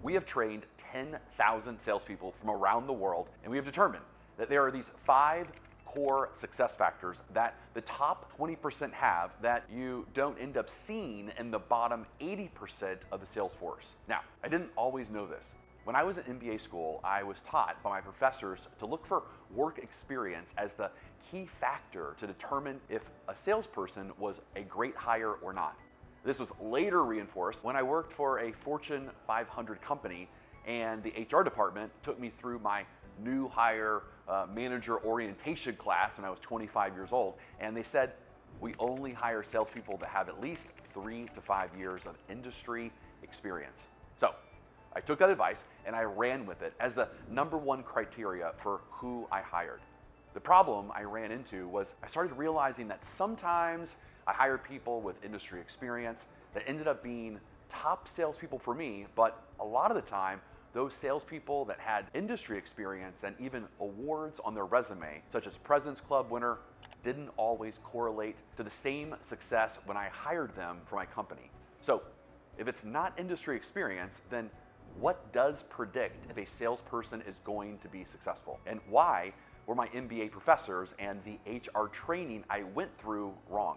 We have trained 10,000 salespeople from around the world, and we have determined that there are these 5 core success factors that the top 20% have that you don't end up seeing in the bottom 80% of the sales force. Now, I didn't always know this. When I was at MBA school, I was taught by my professors to look for work experience as the key factor to determine if a salesperson was a great hire or not. This was later reinforced when I worked for a Fortune 500 company, and the HR department took me through my new hire manager orientation class when I was 25 years old, and they said, we only hire salespeople that have at least 3 to 5 years of industry experience. So I took that advice and I ran with it as the #1 criteria for who I hired. The problem I ran into was I started realizing that sometimes I hired people with industry experience that ended up being top salespeople for me, but a lot of the time, those salespeople that had industry experience and even awards on their resume, such as President's Club winner, didn't always correlate to the same success when I hired them for my company. So if it's not industry experience, then what does predict if a salesperson is going to be successful? And why were my MBA professors and the HR training I went through wrong?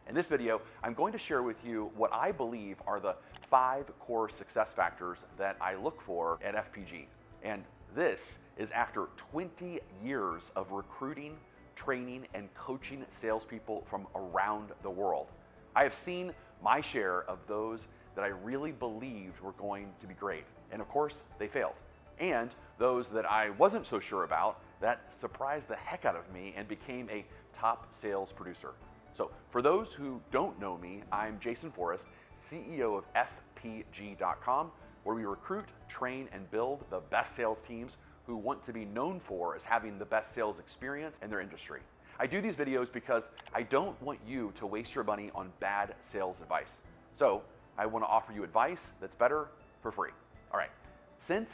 In this video, I'm going to share with you what I believe are the 5 core success factors that I look for at FPG. And this is after 20 years of recruiting, training, and coaching salespeople from around the world. I have seen my share of those that I really believed were going to be great. And of course, they failed. And those that I wasn't so sure about that surprised the heck out of me and became a top sales producer. So for those who don't know me, I'm Jason Forrest, CEO of FPG.com, where we recruit, train, and build the best sales teams who want to be known for as having the best sales experience in their industry. I do these videos because I don't want you to waste your money on bad sales advice. So I want to offer you advice that's better for free. All right, since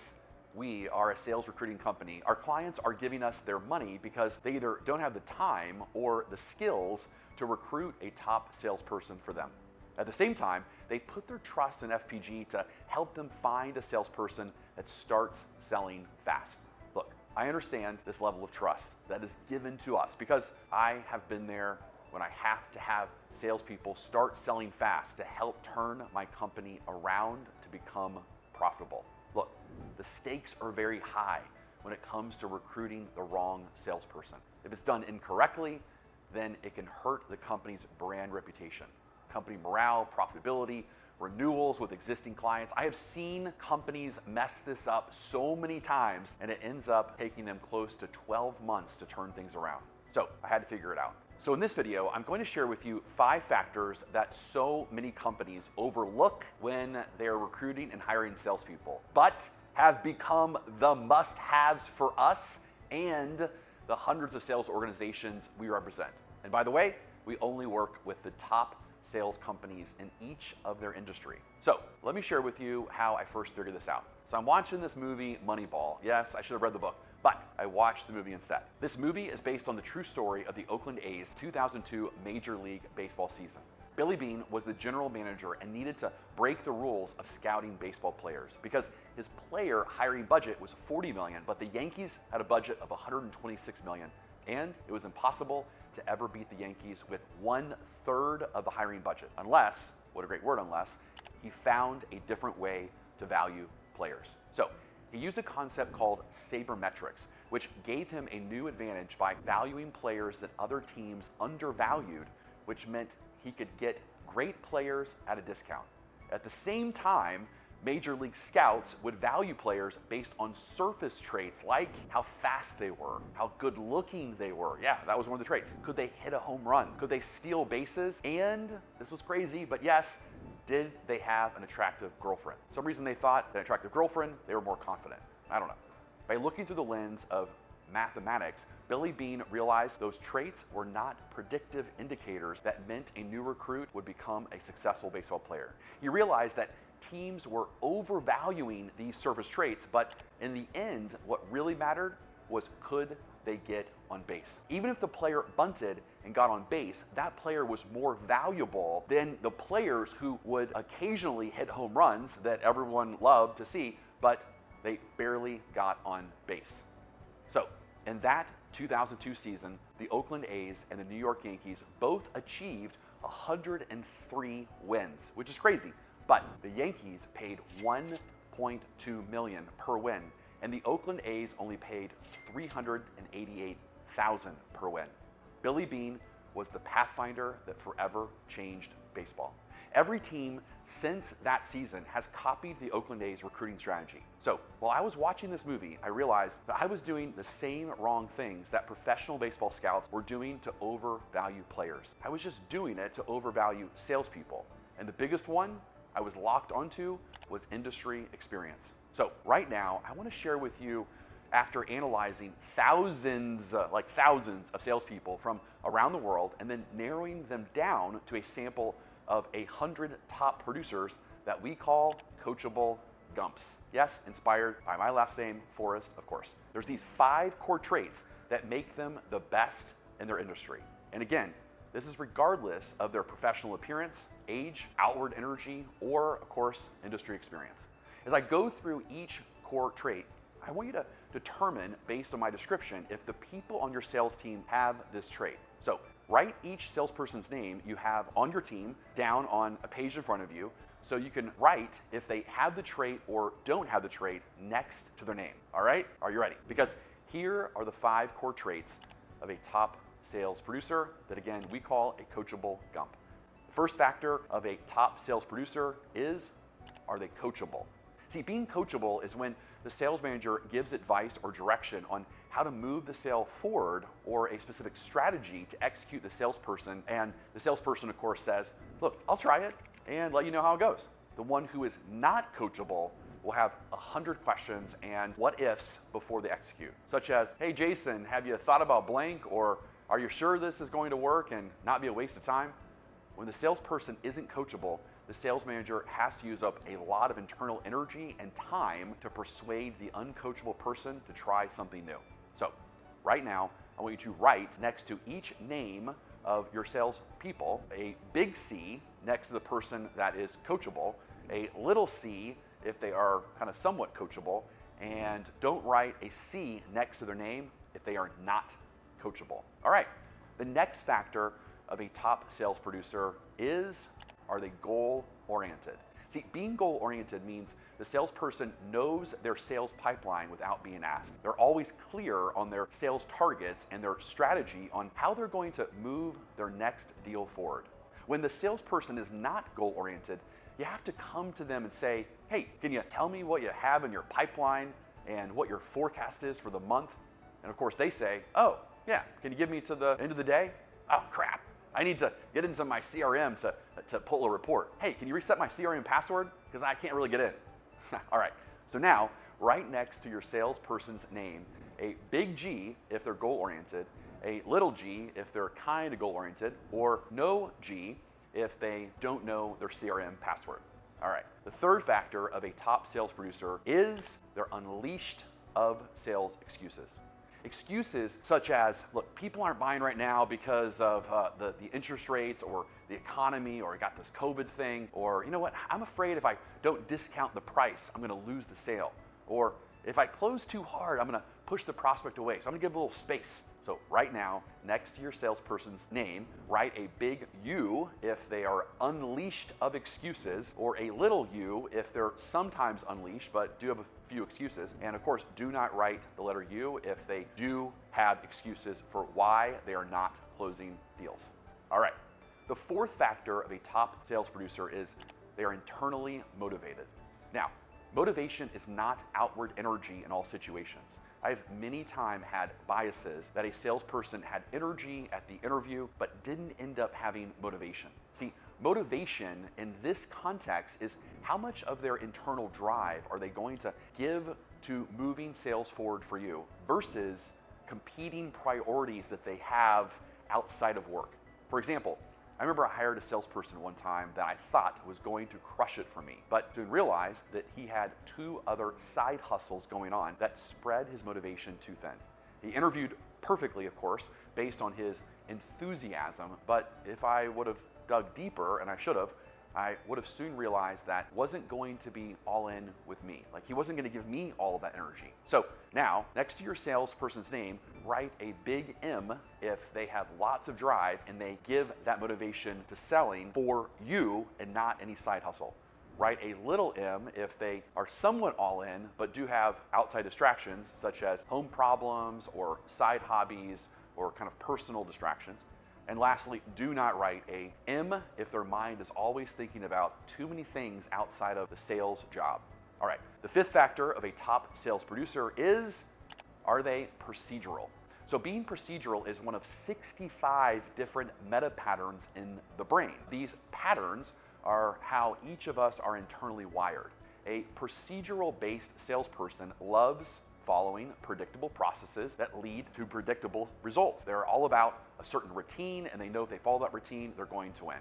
we are a sales recruiting company, our clients are giving us their money because they either don't have the time or the skills to recruit a top salesperson for them. At the same time, they put their trust in FPG to help them find a salesperson that starts selling fast. Look, I understand this level of trust that is given to us because I have been there when I have to have salespeople start selling fast to help turn my company around to become profitable. Look, the stakes are very high when it comes to recruiting the wrong salesperson. If it's done incorrectly, then it can hurt the company's brand reputation, company morale, profitability, renewals with existing clients. I have seen companies mess this up so many times, and it ends up taking them close to 12 months to turn things around. So I had to figure it out. So in this video, I'm going to share with you 5 factors that so many companies overlook when they're recruiting and hiring salespeople, but have become the must-haves for us and the hundreds of sales organizations we represent. And by the way, we only work with the top sales companies in each of their industry. So let me share with you how I first figured this out. So I'm watching this movie, Moneyball. Yes, I should have read the book, but I watched the movie instead. This movie is based on the true story of the Oakland A's 2002 Major League Baseball season. Billy Beane was the general manager and needed to break the rules of scouting baseball players because his player hiring budget was $40 million, but the Yankees had a budget of $126 million, and it was impossible to ever beat the Yankees with 1/3 of the hiring budget, unless, what a great word, unless, he found a different way to value players. So he used a concept called sabermetrics, which gave him a new advantage by valuing players that other teams undervalued, which meant he could get great players at a discount. At the same time, Major League scouts would value players based on surface traits like how fast they were, how good looking they were. Yeah, that was one of the traits. Could they hit a home run? Could they steal bases? And this was crazy, but yes, did they have an attractive girlfriend? For some reason they thought that an attractive girlfriend, they were more confident. I don't know. By looking through the lens of mathematics, Billy Beane realized those traits were not predictive indicators that meant a new recruit would become a successful baseball player. He realized that teams were overvaluing these surface traits, but in the end, what really mattered was could they get on base. Even if the player bunted and got on base, that player was more valuable than the players who would occasionally hit home runs that everyone loved to see, but they barely got on base. So in that 2002 season, the Oakland A's and the New York Yankees both achieved 103 wins, which is crazy. But the Yankees paid $1.2 million per win, and the Oakland A's only paid $388,000 per win. Billy Beane was the pathfinder that forever changed baseball. Every team since that season has copied the Oakland A's recruiting strategy. So while I was watching this movie, I realized that I was doing the same wrong things that professional baseball scouts were doing to overvalue players. I was just doing it to overvalue salespeople. And the biggest one I was locked onto was industry experience. So right now, I want to share with you, after analyzing thousands of salespeople from around the world and then narrowing them down to a sample of 100 top producers that we call coachable gumps. Yes, inspired by my last name, Forrest, of course. There's these 5 core traits that make them the best in their industry. And again, this is regardless of their professional appearance, age, outward energy, or of course, industry experience. As I go through each core trait, I want you to determine, based on my description, if the people on your sales team have this trait. So write each salesperson's name you have on your team down on a page in front of you, so you can write if they have the trait or don't have the trait next to their name. All right? Are you ready? Because here are the 5 core traits of a top sales producer that, again, we call a coachable gump. The first factor of a top sales producer is, are they coachable? See, being coachable is when the sales manager gives advice or direction on how to move the sale forward or a specific strategy to execute the salesperson, and the salesperson, of course, says, look, I'll try it and let you know how it goes. The one who is not coachable will have 100 questions and what ifs before they execute, such as, hey, Jason, have you thought about blank, or are you sure this is going to work and not be a waste of time? When the salesperson isn't coachable, the sales manager has to use up a lot of internal energy and time to persuade the uncoachable person to try something new. So right now, I want you to write next to each name of your sales people a big C next to the person that is coachable, a little c if they are kind of somewhat coachable, and don't write a C next to their name if they are not coachable. All right, the next factor of a top sales producer is, are they goal-oriented? See, being goal-oriented means the salesperson knows their sales pipeline without being asked. They're always clear on their sales targets and their strategy on how they're going to move their next deal forward. When the salesperson is not goal-oriented, you have to come to them and say, hey, can you tell me what you have in your pipeline and what your forecast is for the month? And of course they say, oh, yeah, can you give me to the end of the day? Oh, crap. I need to get into my CRM to pull a report. Hey, can you reset my CRM password? Because I can't really get in. All right, so now, right next to your salesperson's name, a big G if they're goal-oriented, a little g if they're kind of goal-oriented, or no G if they don't know their CRM password. All right, the third factor of a top sales producer is they're unleashed of sales excuses. Excuses such as, look, people aren't buying right now because of the interest rates or the economy, or I got this COVID thing, or you know what, I'm afraid if I don't discount the price, I'm gonna lose the sale. Or if I close too hard, I'm gonna push the prospect away. So I'm gonna give a little space. So right now, next to your salesperson's name, write a big U if they are unleashed of excuses, or a little u if they're sometimes unleashed but do have a few excuses. And of course, do not write the letter U if they do have excuses for why they are not closing deals. All right, the fourth factor of a top sales producer is they are internally motivated. Now, motivation is not outward energy in all situations. I've many times had biases that a salesperson had energy at the interview but didn't end up having motivation. See, motivation in this context is how much of their internal drive are they going to give to moving sales forward for you versus competing priorities that they have outside of work. For example, I remember I hired a salesperson one time that I thought was going to crush it for me, but soon realized that he had 2 other side hustles going on that spread his motivation too thin. He interviewed perfectly, of course, based on his enthusiasm, but if I would have dug deeper, and I should have, I would have soon realized that wasn't going to be all in with me. Like, he wasn't going to give me all of that energy. So now, next to your salesperson's name, write a big M if they have lots of drive and they give that motivation to selling for you and not any side hustle. Write a little m if they are somewhat all in, but do have outside distractions such as home problems or side hobbies or kind of personal distractions. And lastly, do not write a M if their mind is always thinking about too many things outside of the sales job. All right, the fifth factor of a top sales producer is, are they procedural? So being procedural is one of 65 different meta patterns in the brain. These patterns are how each of us are internally wired. A procedural-based salesperson loves following predictable processes that lead to predictable results. They're all about a certain routine, and they know if they follow that routine, they're going to win.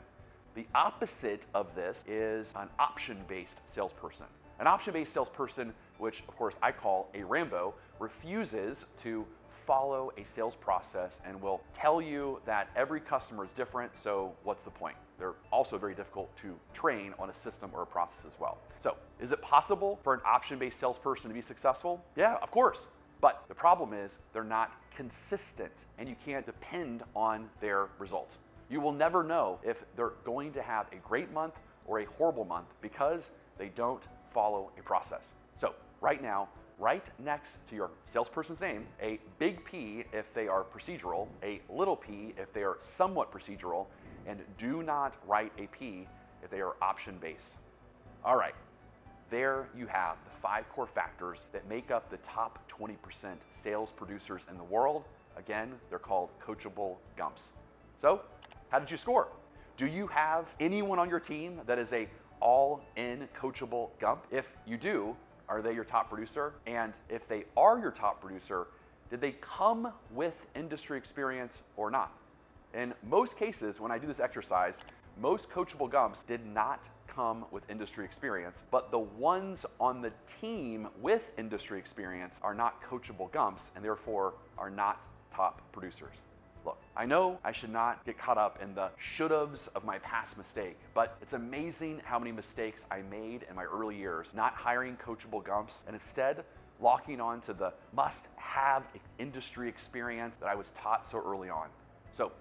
The opposite of this is an option-based salesperson. An option-based salesperson, which of course I call a Rambo, refuses to follow a sales process and will tell you that every customer is different, so what's the point? They're also very difficult to train on a system or a process as well. So, is it possible for an option-based salesperson to be successful? Yeah, of course. But the problem is they're not consistent and you can't depend on their results. You will never know if they're going to have a great month or a horrible month because they don't follow a process. So, right now, right next to your salesperson's name, a big P if they are procedural, a little p if they are somewhat procedural, and do not write a P if they are option-based. All right, there you have the 5 core factors that make up the top 20% sales producers in the world. Again, they're called coachable gumps. So, how did you score? Do you have anyone on your team that is a all-in coachable gump? If you do, are they your top producer? And if they are your top producer, did they come with industry experience or not? In most cases, when I do this exercise, most coachable gumps did not come with industry experience, but the ones on the team with industry experience are not coachable gumps and therefore are not top producers. Look, I know I should not get caught up in the should-haves of my past mistake, but it's amazing how many mistakes I made in my early years, not hiring coachable gumps and instead locking on to the must-have industry experience that I was taught so early on. So,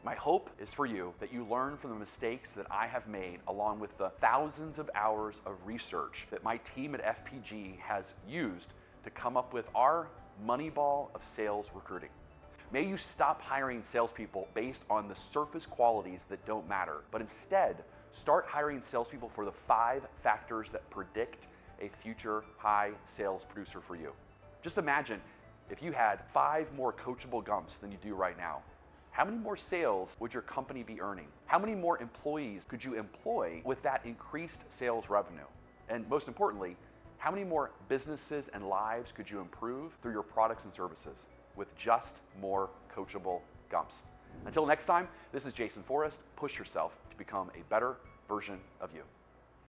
my hope is for you that you learn from the mistakes that I have made along with the thousands of hours of research that my team at FPG has used to come up with our Moneyball of sales recruiting. May you stop hiring salespeople based on the surface qualities that don't matter, but instead start hiring salespeople for the 5 factors that predict a future high sales producer for you. Just imagine if you had 5 more coachable gumps than you do right now. How many more sales would your company be earning? How many more employees could you employ with that increased sales revenue? And most importantly, how many more businesses and lives could you improve through your products and services with just more coachable gumps? Until next time, this is Jason Forrest. Push yourself to become a better version of you.